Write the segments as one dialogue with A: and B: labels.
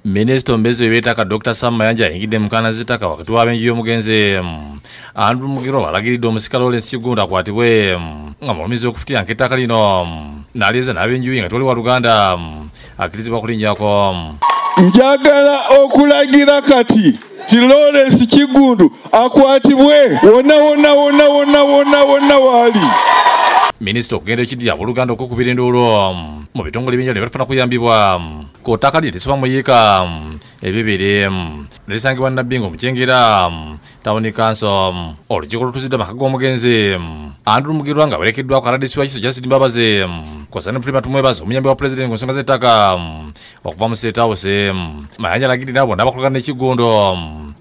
A: Minisita ombezi w'ettaka Dr. Sam Mayanja ayingidde mu nkaayana z'ettaka wakati w'abenjuyi omugenzi Andrew Mugiro alagiridde omusika Lawrence Kigunda akwatibwe nga mulumiriza okufutiranka ettaka lino n'alieza n'abenjuyi nga tewali wa Luganda akkirizibwa kulinnyako.
B: Njagala okulagira kati ti Lawrence Kigunda akwatibwe wonna wali.
A: Minisita okugenda ekidya Buluganda okukubira enduulo mu bitongole bingi byafuna kuyambibwa ku ttaka lye lisoba mu yiika ebibiri lisangibwa Nabbingo mu Kyengera Town Council. Olukiiko lutuuziddwa amaka g'omugenzi Andrew Mugiro nga awerekeddwako RDC wa Kiso Justin Mbabazi kw'ossa Freeman Tumwebaze omuyambi wa Pulezidenti ku nsonga z'ettaka okuva mu State House. Mayanja alagidde abo n'abakolagana n'Ekigunda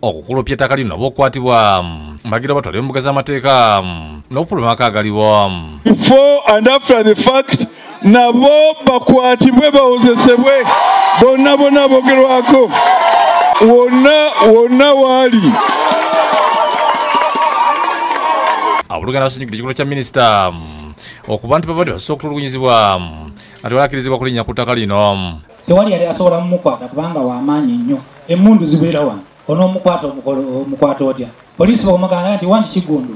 A: okukulupya ettaka lino n'okukwatibwa mbagira batwale mu mbuga z'amateeka n'okupuluma amaka agaliwo.
B: Before and after the fact nabo bakwatibwe bawozesebwe bonna bogerwako wonna wali.
A: Abuluganda basonyigidde ekikolo kya minisita okuba nti babadde basobola okutulugunyizibwa ate balakkirizibwa kulinnya ku ttaka lino.
C: Tewali yali asobola mumukwata kubanga w'amaanyi nnyo, emmundu zibeera wano, onoomukwata otya? Poliisi bakumugamba nti wanti Kigunda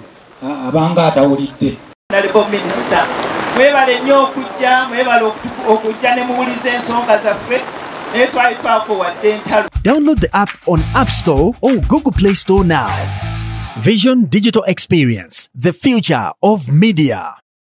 C: abanga atawulidde.
D: Naliko minisita mwebale nnyo okujja ne muwuliza ensonga zaffe naye twali twakowadde entalo.
E: Download the app on App Store or Google Play Store now. Vision Digital Experience, the future of media.